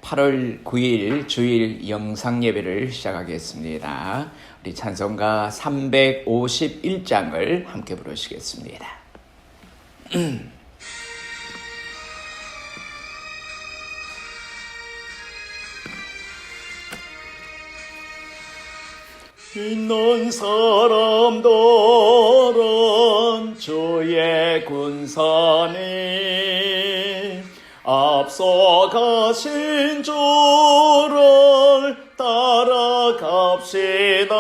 8월 9일 주일 영상 예배를 시작하겠습니다. 우리 찬송가 351장을 함께 부르시겠습니다. 있는 사람들은 주의 군사님 앞서가신 주를 따라갑시다.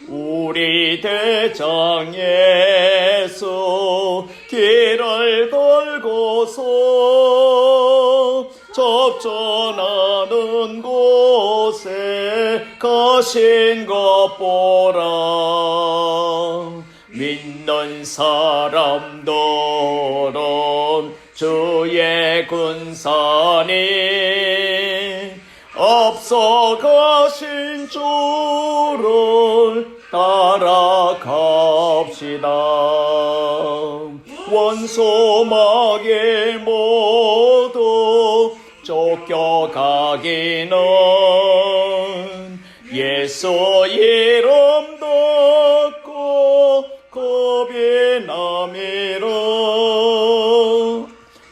우리 대장 예수 길을 걸고서 접전하는 곳에 가신 것 보라. 믿는 사람들은 주의 군사님 앞서가신 주를 따라갑시다. 원수마귀 모두 쫓겨가기는 예수 이름 듣고 겁이 남이라.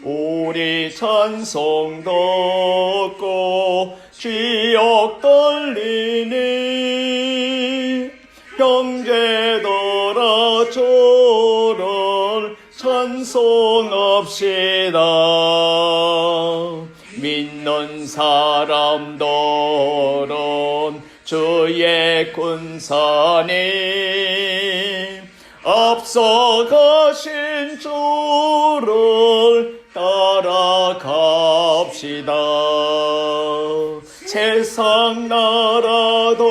우리 찬송 듣고 지옥 떨리니 형제들아 주를 찬송합시다. 믿는 사람들은 주의 군사님 앞서가신 주를 따라갑시다. 세상 나라들은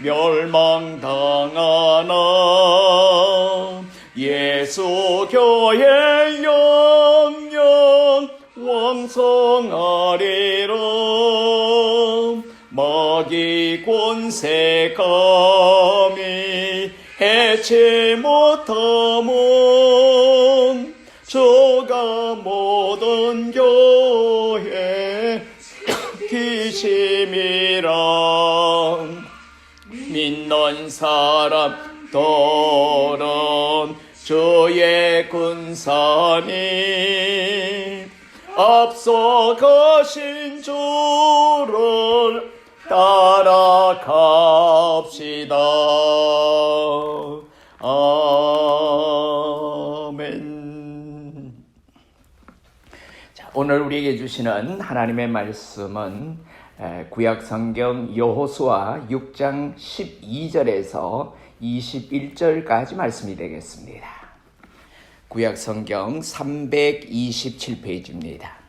멸망당하나 예수 교회 영영 왕성하리라. 마귀 권세 감히 해치 못함은 주가 모든 교회 기심이라. 믿는 사람들은 주의 군사님 앞서가신 주를 따라갑시다. 아멘. 자, 오늘 우리에게 주시는 하나님의 말씀은 구약성경 여호수아 6장 12절에서 21절까지 말씀이 되겠습니다. 구약성경 327페이지입니다.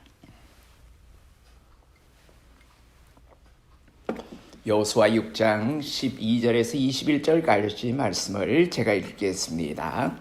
여호수아 6장 12절에서 21절까지 말씀을 제가 읽겠습니다.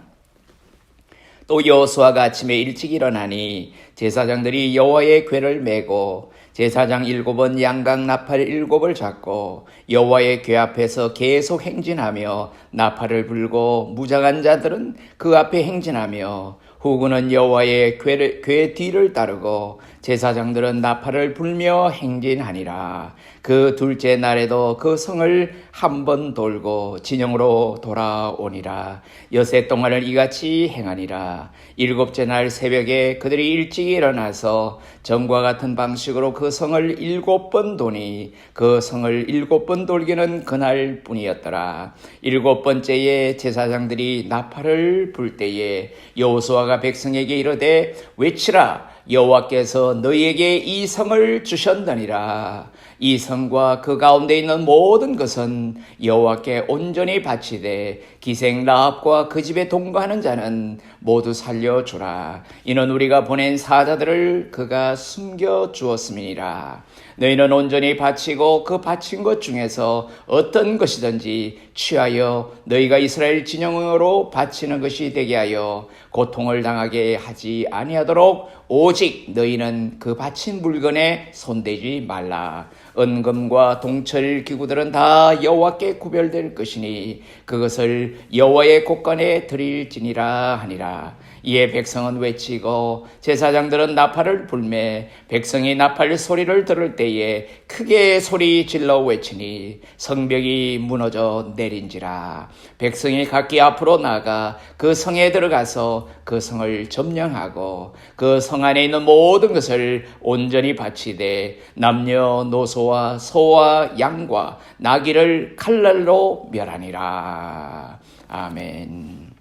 또 여호수아가 아침에 일찍 일어나니 제사장들이 여호와의 궤를 메고 제사장 7은 양각 나팔 7을 잡고 여호와의 궤 앞에서 계속 행진하며 나팔을 불고 무장한 자들은 그 앞에 행진하며 후군은 여호와의 궤 뒤를 따르고 제사장들은 나팔을 불며 행진하니라. 그 둘째 날에도 그 성을 한 번 돌고 진영으로 돌아오니라. 여세 동안을 이같이 행하니라. 일곱째 날 새벽에 그들이 일찍 일어나서 전과 같은 방식으로 그 성을 7번 도니 그 성을 7번 돌기는 그날 뿐이었더라. 7번째에 제사장들이 나팔을 불 때에 여호수아가 백성에게 이르되 외치라. 여호와께서 너희에게 이 성을 주셨느니라. 이 성과 그 가운데 있는 모든 것은 여호와께 온전히 바치되 기생 라합과 그 집에 동거하는 자는 모두 살려주라. 이는 우리가 보낸 사자들을 그가 숨겨주었음이니라. 너희는 온전히 바치고 그 바친 것 중에서 어떤 것이든지 취하여 너희가 이스라엘 진영으로 바치는 것이 되게 하여 고통을 당하게 하지 아니하도록 오직 너희는 그 바친 물건에 손대지 말라. 은금과 동철 기구들은 다 여호와께 구별될 것이니 그것을 여호와의 곳간에 드릴지니라 하니라. 이에 백성은 외치고 제사장들은 나팔을 불매 백성이 나팔 소리를 들을 때에 크게 소리 질러 외치니 성벽이 무너져 내린지라. 백성이 각기 앞으로 나가 그 성에 들어가서 그 성을 점령하고 그 성 안에 있는 모든 것을 온전히 바치되 남녀노소와 소와 양과 나귀를 칼날로 멸하니라. 아멘.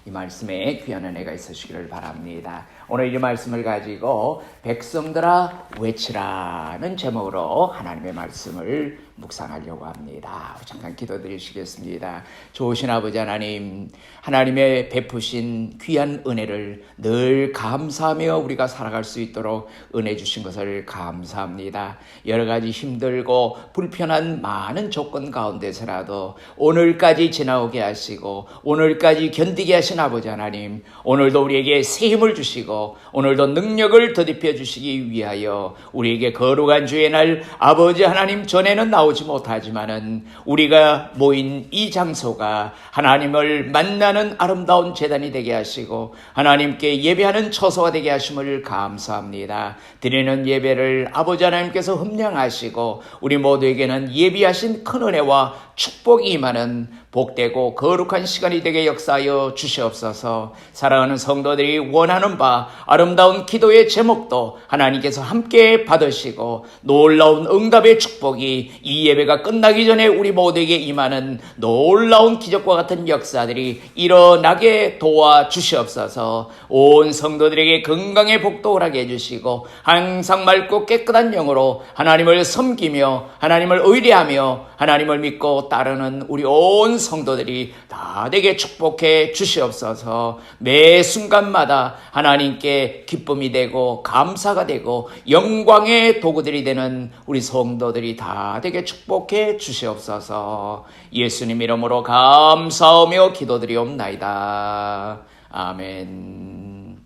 이 말씀에 귀한 은혜가 있으시기를 바랍니다. 오늘 이 말씀을 가지고 백성들아 외치라는 제목으로 하나님의 말씀을 묵상하려고 합니다. 잠깐 기도드리시겠습니다. 좋으신 아버지 하나님, 하나님의 베푸신 귀한 은혜를 늘 감사하며 우리가 살아갈 수 있도록 은혜 주신 것을 감사합니다. 여러 가지 힘들고 불편한 많은 조건 가운데서라도 오늘까지 지나오게 하시고 오늘까지 견디게 하신 아버지 하나님, 오늘도 우리에게 새 힘을 주시고 오늘도 능력을 더딥혀 주시기 위하여 우리에게 거룩한 주의 날 아버지 하나님 전에는 나오지 못하지만은 우리가 모인 이 장소가 하나님을 만나는 아름다운 제단이 되게 하시고 하나님께 예배하는 처소가 되게 하심을 감사합니다. 드리는 예배를 아버지 하나님께서 흠량하시고 우리 모두에게는 예비하신 큰 은혜와 축복이 임하는 복되고 거룩한 시간이 되게 역사하여 주시옵소서. 사랑하는 성도들이 원하는 바 아름다운 기도의 제목도 하나님께서 함께 받으시고 놀라운 응답의 축복이 이 예배가 끝나기 전에 우리 모두에게 임하는 놀라운 기적과 같은 역사들이 일어나게 도와주시옵소서. 온 성도들에게 건강의 복도 하게 해주시고 항상 맑고 깨끗한 영으로 하나님을 섬기며 하나님을 의뢰하며 하나님을 믿고 따르는 우리 온 성도들이 다 되게 축복해 주시옵소서. 매 순간마다 하나님께 기쁨이 되고 감사가 되고 영광의 도구들이 되는 우리 성도들이 다 되게 축복해 주시옵소서. 예수님 이름으로 감사하며 기도드리옵나이다. 아멘.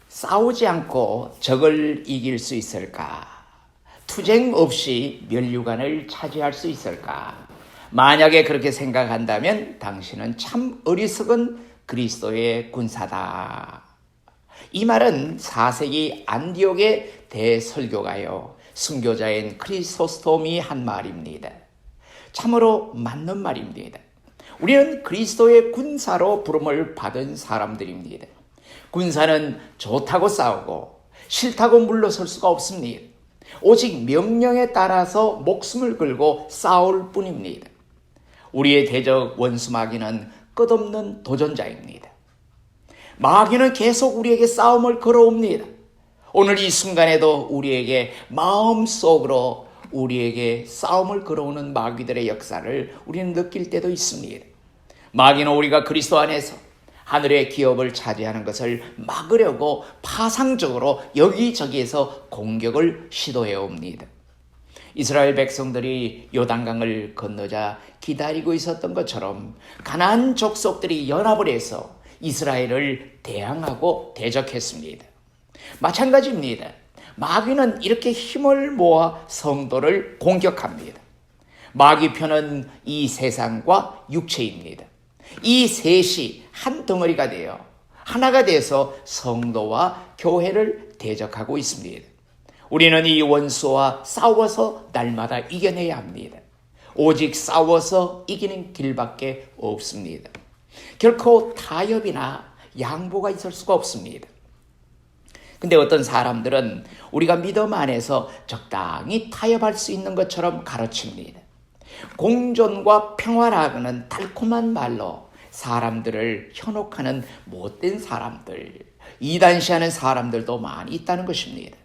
싸우지 않고 적을 이길 수 있을까? 투쟁 없이 면류관을 차지할 수 있을까? 만약에 그렇게 생각한다면 당신은 참 어리석은 그리스도의 군사다. 이 말은 4세기 안디옥의 대설교가요 순교자인 크리소스톰이 한 말입니다. 참으로 맞는 말입니다. 우리는 그리스도의 군사로 부름을 받은 사람들입니다. 군사는 좋다고 싸우고 싫다고 물러설 수가 없습니다. 오직 명령에 따라서 목숨을 걸고 싸울 뿐입니다. 우리의 대적 원수 마귀는 끝없는 도전자입니다. 마귀는 계속 우리에게 싸움을 걸어옵니다. 오늘 이 순간에도 우리에게 마음속으로 우리에게 싸움을 걸어오는 마귀들의 역사를 우리는 느낄 때도 있습니다. 마귀는 우리가 그리스도 안에서 하늘의 기업을 차지하는 것을 막으려고 파상적으로 여기저기에서 공격을 시도해 옵니다. 이스라엘 백성들이 요단강을 건너자 기다리고 있었던 것처럼 가나안 족속들이 연합을 해서 이스라엘을 대항하고 대적했습니다. 마찬가지입니다. 마귀는 이렇게 힘을 모아 성도를 공격합니다. 마귀 편은 이 세상과 육체입니다. 이 셋이 한 덩어리가 되어 하나가 돼서 성도와 교회를 대적하고 있습니다. 우리는 이 원수와 싸워서 날마다 이겨내야 합니다. 오직 싸워서 이기는 길밖에 없습니다. 결코 타협이나 양보가 있을 수가 없습니다. 근데 어떤 사람들은 우리가 믿음 안에서 적당히 타협할 수 있는 것처럼 가르칩니다. 공존과 평화라는 달콤한 말로 사람들을 현혹하는 못된 사람들, 이단시하는 사람들도 많이 있다는 것입니다.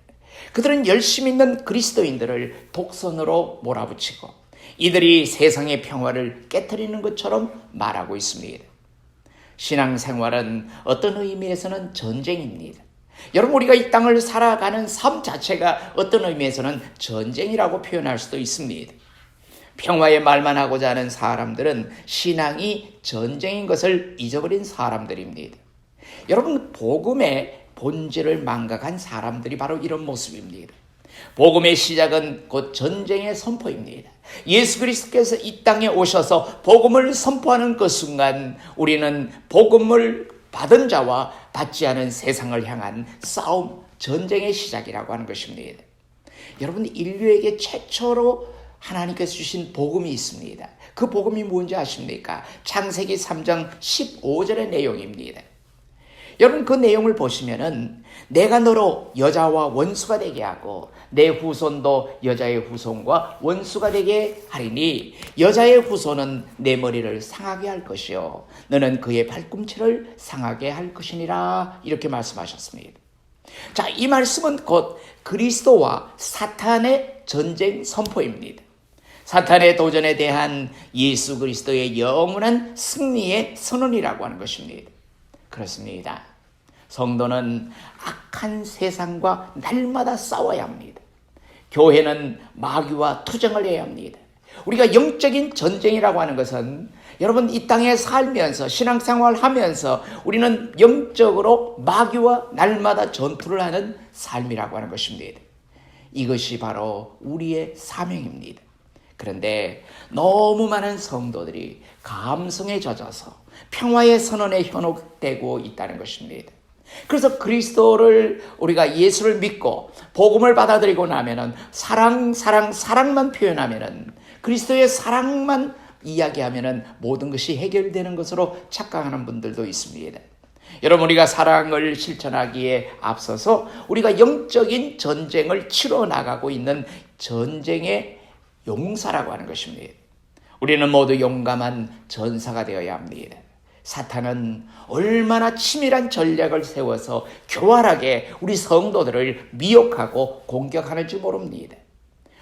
그들은 열심 있는 그리스도인들을 독선으로 몰아붙이고 이들이 세상의 평화를 깨트리는 것처럼 말하고 있습니다. 신앙생활은 어떤 의미에서는 전쟁입니다. 여러분, 우리가 이 땅을 살아가는 삶 자체가 어떤 의미에서는 전쟁이라고 표현할 수도 있습니다. 평화의 말만 하고자 하는 사람들은 신앙이 전쟁인 것을 잊어버린 사람들입니다. 여러분, 복음의 본질을 망각한 사람들이 바로 이런 모습입니다. 복음의 시작은 곧 전쟁의 선포입니다. 예수 그리스도께서 이 땅에 오셔서 복음을 선포하는 그 순간 우리는 복음을 받은 자와 받지 않은 세상을 향한 싸움, 전쟁의 시작이라고 하는 것입니다. 여러분, 인류에게 최초로 하나님께서 주신 복음이 있습니다. 그 복음이 뭔지 아십니까? 창세기 3장 15절의 내용입니다. 여러분, 그 내용을 보시면은 내가 너로 여자와 원수가 되게 하고 내 후손도 여자의 후손과 원수가 되게 하리니 여자의 후손은 내 머리를 상하게 할 것이요 너는 그의 발꿈치를 상하게 할 것이니라, 이렇게 말씀하셨습니다. 자, 이 말씀은 곧 그리스도와 사탄의 전쟁 선포입니다. 사탄의 도전에 대한 예수 그리스도의 영원한 승리의 선언이라고 하는 것입니다. 그렇습니다. 성도는 악한 세상과 날마다 싸워야 합니다. 교회는 마귀와 투쟁을 해야 합니다. 우리가 영적인 전쟁이라고 하는 것은 여러분, 이 땅에 살면서 신앙생활을 하면서 우리는 영적으로 마귀와 날마다 전투를 하는 삶이라고 하는 것입니다. 이것이 바로 우리의 사명입니다. 그런데 너무 많은 성도들이 감성에 젖어서 평화의 선언에 현혹되고 있다는 것입니다. 그래서 그리스도를, 우리가 예수를 믿고 복음을 받아들이고 나면은 사랑만 표현하면은, 그리스도의 사랑만 이야기하면은 모든 것이 해결되는 것으로 착각하는 분들도 있습니다. 여러분, 우리가 사랑을 실천하기에 앞서서 우리가 영적인 전쟁을 치러 나가고 있는 전쟁의 용사라고 하는 것입니다. 우리는 모두 용감한 전사가 되어야 합니다. 사탄은 얼마나 치밀한 전략을 세워서 교활하게 우리 성도들을 미혹하고 공격하는지 모릅니다.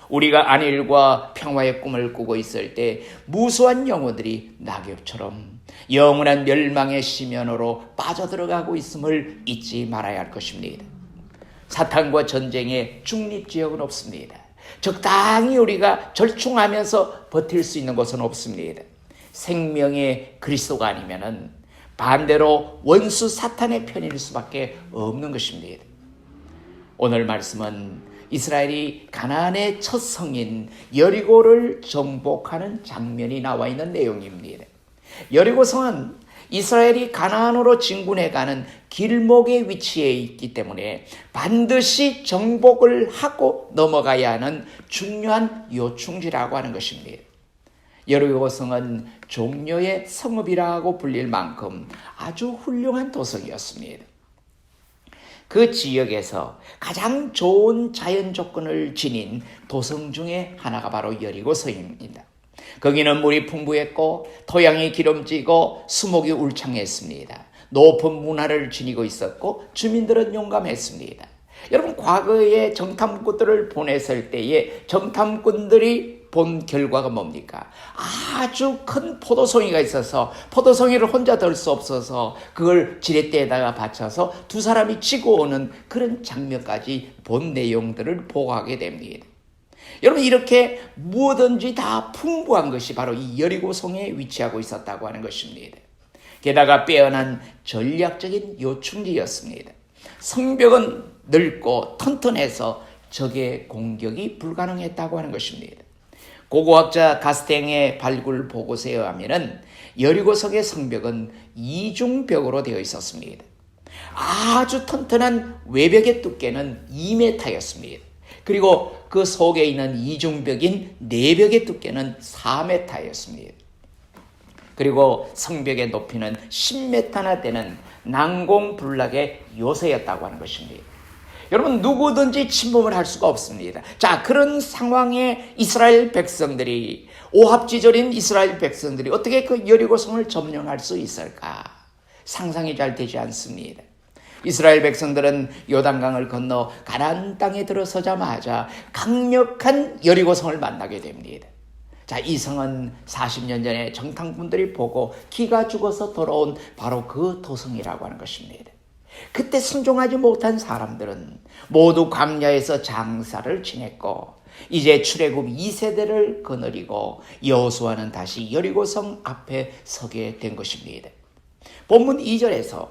우리가 안일과 평화의 꿈을 꾸고 있을 때 무수한 영혼들이 낙엽처럼 영원한 멸망의 심연으로 빠져들어가고 있음을 잊지 말아야 할 것입니다. 사탄과 전쟁의 중립지역은 없습니다. 적당히 우리가 절충하면서 버틸 수 있는 곳은 없습니다. 생명의 그리스도가 아니면은 반대로 원수 사탄의 편일 수밖에 없는 것입니다. 오늘 말씀은 이스라엘이 가나안의 첫 성인 여리고를 정복하는 장면이 나와 있는 내용입니다. 여리고 성은 이스라엘이 가나안으로 진군해 가는 길목에 위치해 있기 때문에 반드시 정복을 하고 넘어가야 하는 중요한 요충지라고 하는 것입니다. 여리고 성은 종려의 성읍이라고 불릴 만큼 아주 훌륭한 도성이었습니다. 그 지역에서 가장 좋은 자연 조건을 지닌 도성 중에 하나가 바로 여리고성입니다. 거기는 물이 풍부했고 토양이 기름지고 수목이 울창했습니다. 높은 문화를 지니고 있었고 주민들은 용감했습니다. 여러분, 과거에 정탐꾼들을 보냈을 때에 정탐꾼들이 본 결과가 뭡니까? 아주 큰 포도송이가 있어서 포도송이를 혼자 들 수 없어서 그걸 지렛대에다가 받쳐서 두 사람이 지고 오는 그런 장면까지 본 내용들을 보고하게 됩니다. 여러분, 이렇게 무엇든지 다 풍부한 것이 바로 이 여리고성에 위치하고 있었다고 하는 것입니다. 게다가 빼어난 전략적인 요충지였습니다. 성벽은 넓고 튼튼해서 적의 공격이 불가능했다고 하는 것입니다. 고고학자 가스탱의 발굴 보고서에 의하면 여리고성의 성벽은 이중벽으로 되어 있었습니다. 아주 튼튼한 외벽의 두께는 2m였습니다. 그리고 그 속에 있는 이중벽인 내벽의 두께는 4m였습니다. 그리고 성벽의 높이는 10m나 되는 난공불락의 요새였다고 하는 것입니다. 여러분, 누구든지 침범을 할 수가 없습니다. 자, 그런 상황에 이스라엘 백성들이, 오합지졸인 이스라엘 백성들이 어떻게 그 여리고성을 점령할 수 있을까? 상상이 잘 되지 않습니다. 이스라엘 백성들은 요단강을 건너 가나안 땅에 들어서자마자 강력한 여리고성을 만나게 됩니다. 자, 이 성은 40년 전에 정탐꾼들이 보고 기가 죽어서 돌아온 바로 그 도성이라고 하는 것입니다. 그때 순종하지 못한 사람들은 모두 광야에서 장사를 지냈고 이제 출애굽 2세대를 거느리고 여호수아는 다시 여리고성 앞에 서게 된 것입니다. 본문 2절에서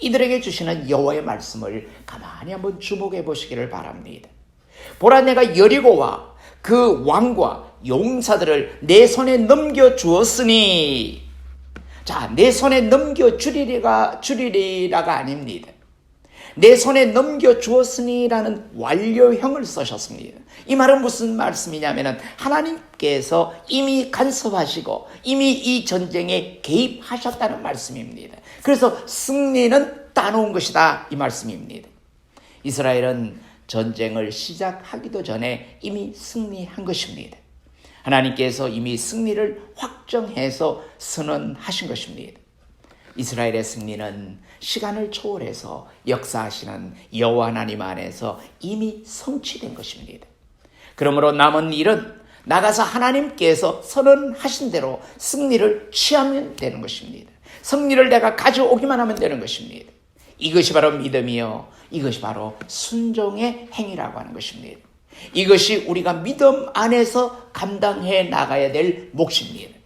이들에게 주시는 여호와의 말씀을 가만히 한번 주목해 보시기를 바랍니다. 보라, 내가 여리고와 그 왕과 용사들을 내 손에 넘겨주었으니. 자, 내 손에 넘겨주리라가 아닙니다. 내 손에 넘겨주었으니라는 완료형을 쓰셨습니다. 이 말은 무슨 말씀이냐면 하나님께서 이미 간섭하시고 이미 이 전쟁에 개입하셨다는 말씀입니다. 그래서 승리는 따놓은 것이다, 이 말씀입니다. 이스라엘은 전쟁을 시작하기도 전에 이미 승리한 것입니다. 하나님께서 이미 승리를 확정해서 선언하신 것입니다. 이스라엘의 승리는 시간을 초월해서 역사하시는 여호와 하나님 안에서 이미 성취된 것입니다. 그러므로 남은 일은 나가서 하나님께서 선언하신 대로 승리를 취하면 되는 것입니다. 승리를 내가 가져오기만 하면 되는 것입니다. 이것이 바로 믿음이요, 이것이 바로 순종의 행위라고 하는 것입니다. 이것이 우리가 믿음 안에서 감당해 나가야 될 몫입니다.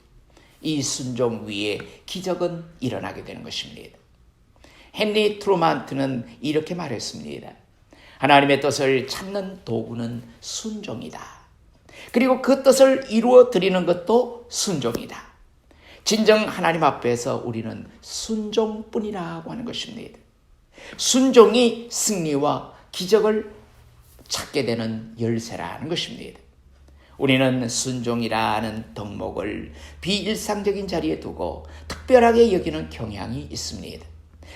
이 순종 위에 기적은 일어나게 되는 것입니다. 헨리 트루먼트는 이렇게 말했습니다. 하나님의 뜻을 찾는 도구는 순종이다. 그리고 그 뜻을 이루어 드리는 것도 순종이다. 진정 하나님 앞에서 우리는 순종뿐이라고 하는 것입니다. 순종이 승리와 기적을 찾게 되는 열쇠라는 것입니다. 우리는 순종이라는 덕목을 비일상적인 자리에 두고 특별하게 여기는 경향이 있습니다.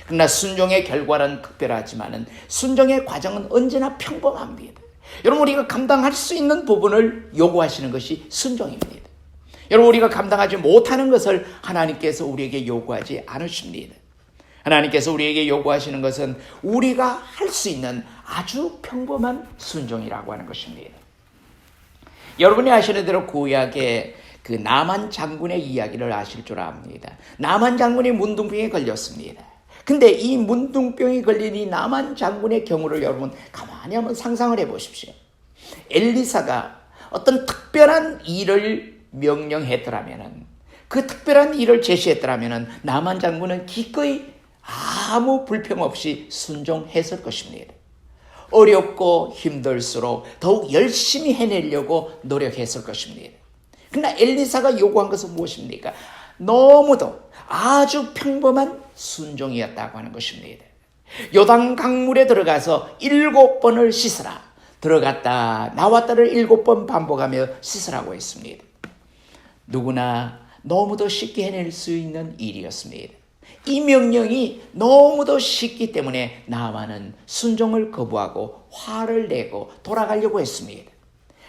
그러나 순종의 결과는 특별하지만 순종의 과정은 언제나 평범합니다. 여러분, 우리가 감당할 수 있는 부분을 요구하시는 것이 순종입니다. 여러분, 우리가 감당하지 못하는 것을 하나님께서 우리에게 요구하지 않으십니다. 하나님께서 우리에게 요구하시는 것은 우리가 할 수 있는 아주 평범한 순종이라고 하는 것입니다. 여러분이 아시는 대로 구약의 그 나만 장군의 이야기를 아실 줄 압니다. 나만 장군이 문둥병에 걸렸습니다. 근데 이 문둥병이 걸린 이 나만 장군의 경우를 여러분 가만히 한번 상상을 해 보십시오. 엘리사가 어떤 특별한 일을 명령했더라면, 그 특별한 일을 제시했더라면 나만 장군은 기꺼이 아무 불평 없이 순종했을 것입니다. 어렵고 힘들수록 더욱 열심히 해내려고 노력했을 것입니다. 그러나 엘리사가 요구한 것은 무엇입니까? 너무도 아주 평범한 순종이었다고 하는 것입니다. 요단 강물에 들어가서 7번을 씻으라. 들어갔다 나왔다를 7번 반복하며 씻으라고 했습니다. 누구나 너무도 쉽게 해낼 수 있는 일이었습니다. 이 명령이 너무도 쉽기 때문에 나만은 순종을 거부하고 화를 내고 돌아가려고 했습니다.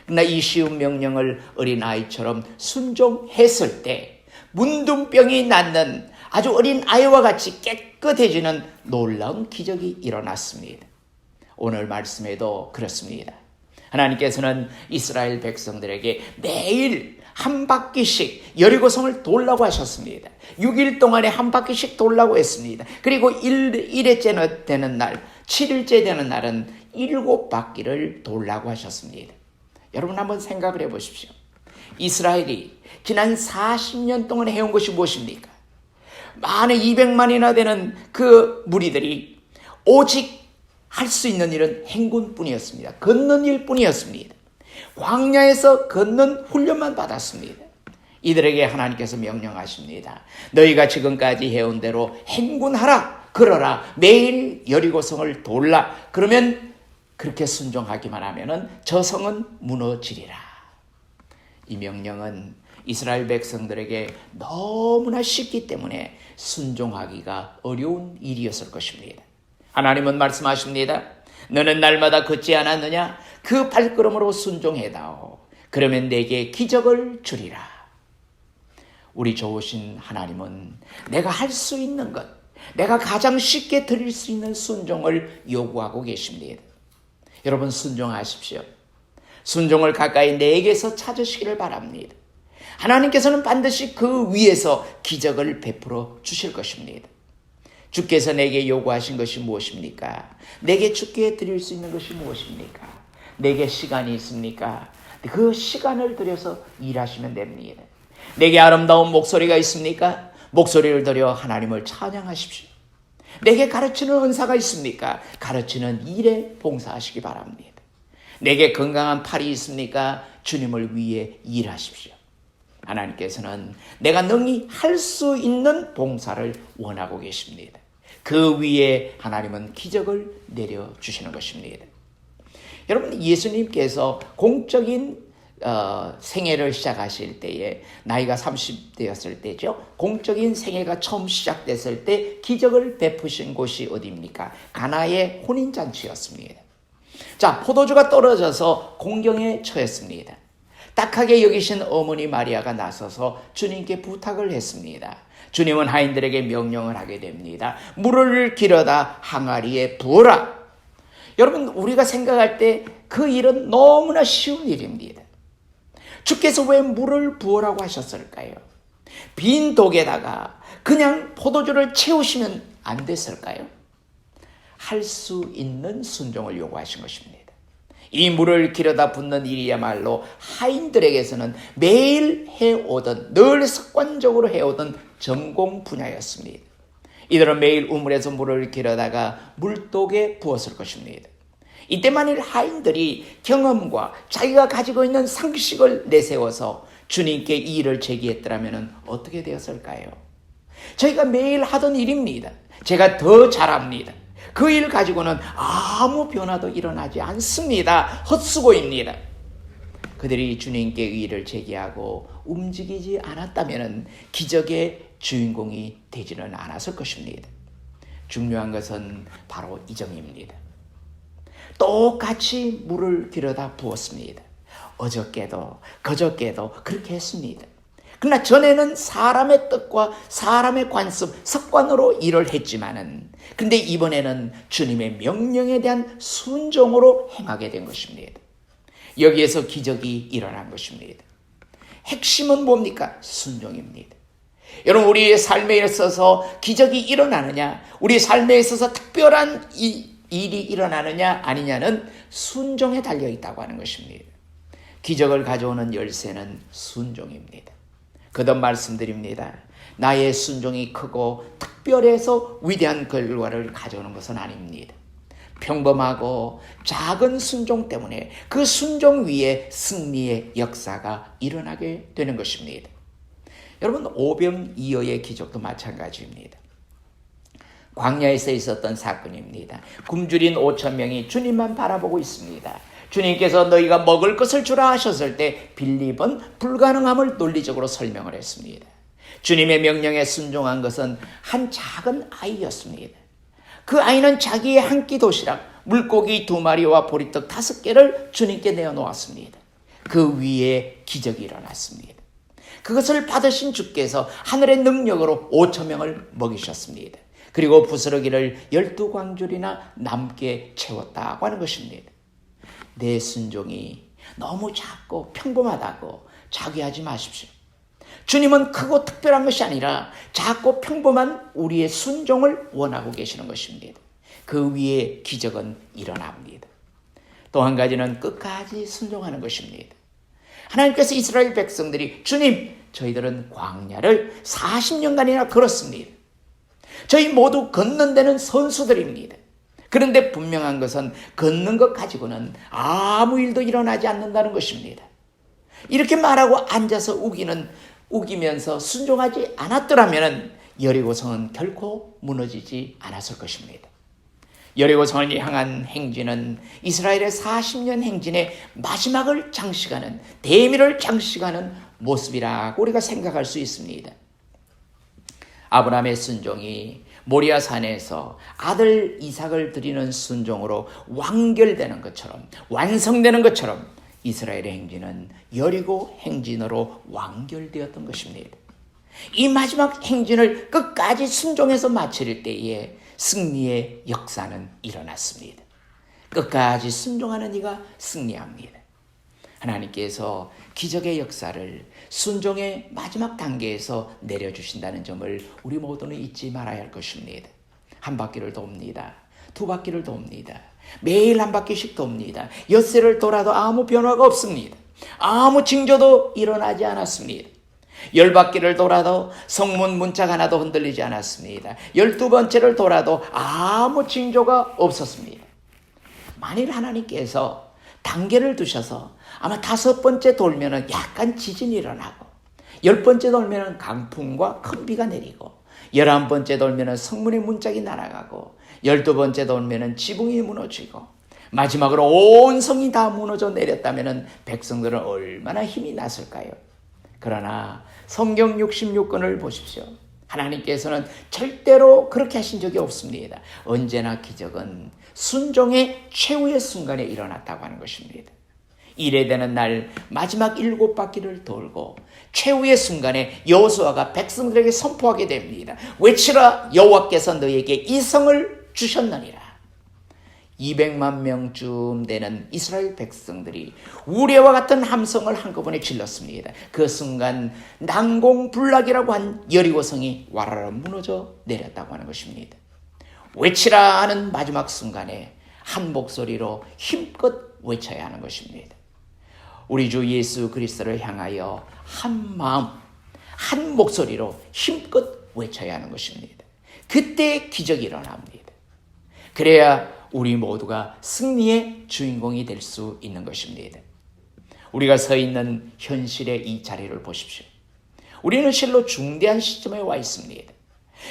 그러나 이 쉬운 명령을 어린아이처럼 순종했을 때 문둥병이 낫는 아주 어린 아이와 같이 깨끗해지는 놀라운 기적이 일어났습니다. 오늘 말씀에도 그렇습니다. 하나님께서는 이스라엘 백성들에게 매일 한 바퀴씩 여리고성을 돌라고 하셨습니다. 6일 동안에 한 바퀴씩 돌라고 했습니다. 그리고 1회째 되는 날, 7일째 되는 날은 7바퀴를 돌라고 하셨습니다. 여러분 한번 생각을 해보십시오. 이스라엘이 지난 40년 동안 해온 것이 무엇입니까? 많은 200만이나 되는 그 무리들이 오직 할 수 있는 일은 행군뿐이었습니다. 걷는 일뿐이었습니다. 광야에서 걷는 훈련만 받았습니다. 이들에게 하나님께서 명령하십니다. 너희가 지금까지 해온 대로 행군하라, 걸어라, 매일 여리고성을 돌라. 그러면 그렇게 순종하기만 하면은 저 성은 무너지리라. 이 명령은 이스라엘 백성들에게 너무나 쉽기 때문에 순종하기가 어려운 일이었을 것입니다. 하나님은 말씀하십니다. 너는 날마다 걷지 않았느냐? 그 발걸음으로 순종해다오. 그러면 내게 기적을 주리라. 우리 좋으신 하나님은 내가 할 수 있는 것, 내가 가장 쉽게 드릴 수 있는 순종을 요구하고 계십니다. 여러분 순종하십시오. 순종을 가까이 내게서 찾으시기를 바랍니다. 하나님께서는 반드시 그 위에서 기적을 베풀어 주실 것입니다. 주께서 내게 요구하신 것이 무엇입니까? 내게 주께 드릴 수 있는 것이 무엇입니까? 내게 시간이 있습니까? 그 시간을 들여서 일하시면 됩니다. 내게 아름다운 목소리가 있습니까? 목소리를 들여 하나님을 찬양하십시오. 내게 가르치는 은사가 있습니까? 가르치는 일에 봉사하시기 바랍니다. 내게 건강한 팔이 있습니까? 주님을 위해 일하십시오. 하나님께서는 내가 능히 할 수 있는 봉사를 원하고 계십니다. 그 위에 하나님은 기적을 내려주시는 것입니다. 여러분, 예수님께서 공적인 생애를 시작하실 때에 나이가 30대였을 때죠. 공적인 생애가 처음 시작됐을 때 기적을 베푸신 곳이 어디입니까? 가나의 혼인잔치였습니다. 자, 포도주가 떨어져서 공경에 처했습니다. 딱하게 여기신 어머니 마리아가 나서서 주님께 부탁을 했습니다. 주님은 하인들에게 명령을 하게 됩니다. 물을 길어다 항아리에 부어라. 여러분, 우리가 생각할 때 그 일은 너무나 쉬운 일입니다. 주께서 왜 물을 부어라고 하셨을까요? 빈 독에다가 그냥 포도주를 채우시면 안 됐을까요? 할 수 있는 순종을 요구하신 것입니다. 이 물을 길어다 붓는 일이야말로 하인들에게서는 매일 해오던, 늘 습관적으로 해오던 전공 분야였습니다. 이들은 매일 우물에서 물을 길어다가 물독에 부었을 것입니다. 이때 만일 하인들이 경험과 자기가 가지고 있는 상식을 내세워서 주님께 이 일을 제기했더라면 어떻게 되었을까요? 저희가 매일 하던 일입니다. 제가 더 잘합니다. 그 일 가지고는 아무 변화도 일어나지 않습니다. 헛수고입니다. 그들이 주님께 의의를 제기하고 움직이지 않았다면 기적의 주인공이 되지는 않았을 것입니다. 중요한 것은 바로 이 점입니다. 똑같이 물을 길어다 부었습니다. 어저께도 그저께도 그렇게 했습니다. 그러나 전에는 사람의 뜻과 사람의 관습, 습관으로 일을 했지만은 근데 이번에는 주님의 명령에 대한 순종으로 행하게 된 것입니다. 여기에서 기적이 일어난 것입니다. 핵심은 뭡니까? 순종입니다. 여러분, 우리의 삶에 있어서 기적이 일어나느냐, 우리 삶에 있어서 특별한 일이 일어나느냐 아니냐는 순종에 달려 있다고 하는 것입니다. 기적을 가져오는 열쇠는 순종입니다. 거듭 말씀드립니다. 나의 순종이 크고 특별해서 위대한 결과를 가져오는 것은 아닙니다. 평범하고 작은 순종 때문에 그 순종 위에 승리의 역사가 일어나게 되는 것입니다. 여러분, 오병이어의 기적도 마찬가지입니다. 광야에서 있었던 사건입니다. 굶주린 5,000명이 주님만 바라보고 있습니다. 주님께서 너희가 먹을 것을 주라 하셨을 때 빌립은 불가능함을 논리적으로 설명을 했습니다. 주님의 명령에 순종한 것은 한 작은 아이였습니다. 그 아이는 자기의 한 끼 도시락, 물고기 2마리와 보리떡 5개를 주님께 내어놓았습니다. 그 위에 기적이 일어났습니다. 그것을 받으신 주께서 하늘의 능력으로 5,000명을 먹이셨습니다. 그리고 부스러기를 12광줄이나 남게 채웠다고 하는 것입니다. 내 순종이 너무 작고 평범하다고 자괴하지 마십시오. 주님은 크고 특별한 것이 아니라 작고 평범한 우리의 순종을 원하고 계시는 것입니다. 그 위에 기적은 일어납니다. 또 한 가지는 끝까지 순종하는 것입니다. 하나님께서 이스라엘 백성들이 주님, 저희들은 광야를 40년간이나 걸었습니다. 저희 모두 걷는 데는 선수들입니다. 그런데 분명한 것은 걷는 것 가지고는 아무 일도 일어나지 않는다는 것입니다. 이렇게 말하고 앉아서 우기면서 순종하지 않았더라면 여리고성은 결코 무너지지 않았을 것입니다. 여리고성을 향한 행진은 이스라엘의 40년 행진의 마지막을 장식하는, 대미를 장식하는 모습이라고 우리가 생각할 수 있습니다. 아브라함의 순종이 모리아산에서 아들 이삭을 드리는 순종으로 완결되는 것처럼, 완성되는 것처럼 이스라엘의 행진은 여리고 행진으로 완결되었던 것입니다. 이 마지막 행진을 끝까지 순종해서 마칠 때에 승리의 역사는 일어났습니다. 끝까지 순종하는 이가 승리합니다. 하나님께서 기적의 역사를 순종의 마지막 단계에서 내려주신다는 점을 우리 모두는 잊지 말아야 할 것입니다. 한 바퀴를 돕니다. 2바퀴를 돕니다. 매일 한 바퀴씩 돕니다. 엿새를 돌아도 아무 변화가 없습니다. 아무 징조도 일어나지 않았습니다. 10바퀴를 돌아도 성문 문짝 하나도 흔들리지 않았습니다. 12번째를 돌아도 아무 징조가 없었습니다. 만일 하나님께서 단계를 두셔서 아마 5번째 돌면은 약간 지진이 일어나고 10번째 돌면은 강풍과 큰 비가 내리고 11번째 돌면은 성문의 문짝이 날아가고 12번째 돌면은 지붕이 무너지고 마지막으로 온 성이 다 무너져 내렸다면은 백성들은 얼마나 힘이 났을까요? 그러나 성경 66권을 보십시오. 하나님께서는 절대로 그렇게 하신 적이 없습니다. 언제나 기적은 순종의 최후의 순간에 일어났다고 하는 것입니다. 이래되는 날 마지막 7바퀴를 돌고 최후의 순간에 여호수아가 백성들에게 선포하게 됩니다. 외치라, 여호와께서 너에게 이 성을 주셨느니라. 200만 명쯤 되는 이스라엘 백성들이 우레와 같은 함성을 한꺼번에 질렀습니다. 그 순간 난공불락이라고 한 여리고성이 와라라 무너져 내렸다고 하는 것입니다. 외치라 하는 마지막 순간에 한 목소리로 힘껏 외쳐야 하는 것입니다. 우리 주 예수 그리스도를 향하여 한 마음, 한 목소리로 힘껏 외쳐야 하는 것입니다. 그때 기적이 일어납니다. 그래야 우리 모두가 승리의 주인공이 될 수 있는 것입니다. 우리가 서 있는 현실의 이 자리를 보십시오. 우리는 실로 중대한 시점에 와 있습니다.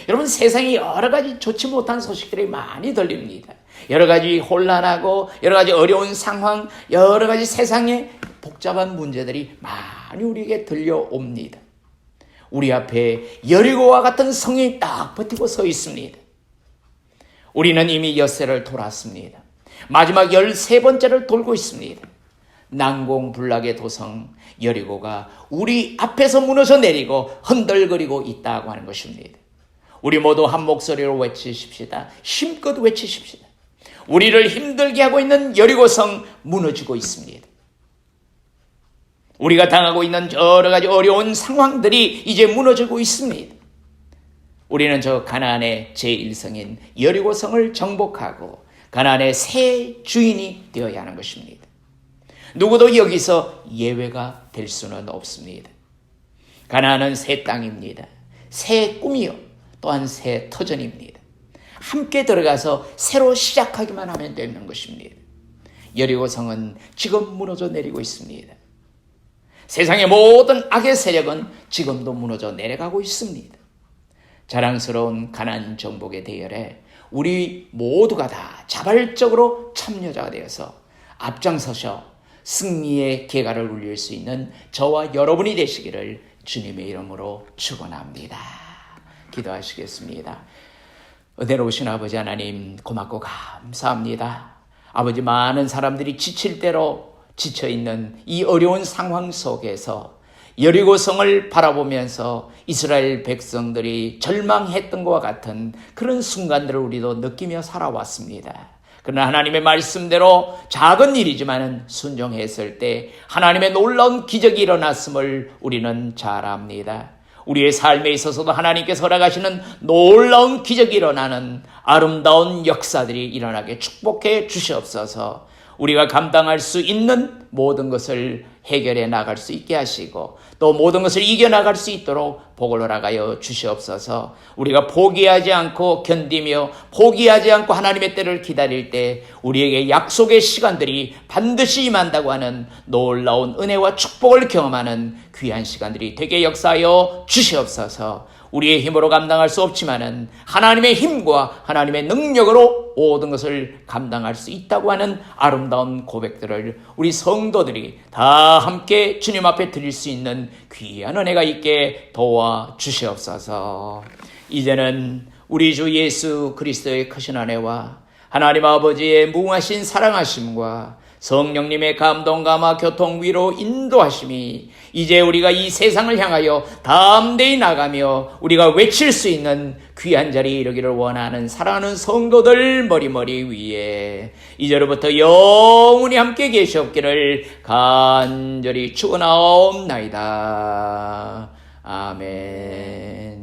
여러분, 세상에 여러 가지 좋지 못한 소식들이 많이 들립니다. 여러 가지 혼란하고 여러 가지 어려운 상황, 여러 가지 세상의 복잡한 문제들이 많이 우리에게 들려옵니다. 우리 앞에 여리고와 같은 성이 딱 버티고 서 있습니다. 우리는 이미 엿새를 돌았습니다. 마지막 13번째를 돌고 있습니다. 난공불락의 도성 여리고가 우리 앞에서 무너져 내리고 흔들거리고 있다고 하는 것입니다. 우리 모두 한 목소리로 외치십시다. 힘껏 외치십시다. 우리를 힘들게 하고 있는 여리고성 무너지고 있습니다. 우리가 당하고 있는 여러 가지 어려운 상황들이 이제 무너지고 있습니다. 우리는 저 가나안의 제1성인 여리고성을 정복하고 가나안의 새 주인이 되어야 하는 것입니다. 누구도 여기서 예외가 될 수는 없습니다. 가나안은 새 땅입니다. 새 꿈이요, 또한 새 터전입니다. 함께 들어가서 새로 시작하기만 하면 되는 것입니다. 여리고성은 지금 무너져 내리고 있습니다. 세상의 모든 악의 세력은 지금도 무너져 내려가고 있습니다. 자랑스러운 가나안 정복의 대열에 우리 모두가 다 자발적으로 참여자가 되어서 앞장서서 승리의 계가를 울릴 수 있는 저와 여러분이 되시기를 주님의 이름으로 축원합니다. 기도하시겠습니다. 은혜로우신 아버지 하나님, 고맙고 감사합니다. 아버지, 많은 사람들이 지칠 대로 지쳐있는 이 어려운 상황 속에서 여리고성을 바라보면서 이스라엘 백성들이 절망했던 것과 같은 그런 순간들을 우리도 느끼며 살아왔습니다. 그러나 하나님의 말씀대로 작은 일이지만 순종했을 때 하나님의 놀라운 기적이 일어났음을 우리는 잘 압니다. 우리의 삶에 있어서도 하나님께서 허락하시는 놀라운 기적이 일어나는 아름다운 역사들이 일어나게 축복해 주시옵소서. 우리가 감당할 수 있는 모든 것을 해결해 나갈 수 있게 하시고 또 모든 것을 이겨나갈 수 있도록 복을 허락하여 주시옵소서. 우리가 포기하지 않고 견디며 포기하지 않고 하나님의 때를 기다릴 때 우리에게 약속의 시간들이 반드시 임한다고 하는 놀라운 은혜와 축복을 경험하는 귀한 시간들이 되게 역사하여 주시옵소서. 우리의 힘으로 감당할 수 없지만은 하나님의 힘과 하나님의 능력으로 모든 것을 감당할 수 있다고 하는 아름다운 고백들을 우리 성도들이 다 함께 주님 앞에 드릴 수 있는 귀한 은혜가 있게 도와 주시옵소서. 이제는 우리 주 예수 그리스도의 크신 은혜와 하나님 아버지의 무궁하신 사랑하심과 성령님의 감동, 감화, 교통, 위로, 인도하심이 이제 우리가 이 세상을 향하여 담대히 나가며 우리가 외칠 수 있는 귀한 자리에 이르기를 원하는 사랑하는 성도들 머리 위에 이제로부터 영원히 함께 계시옵기를 간절히 축원하옵나이다. 아멘.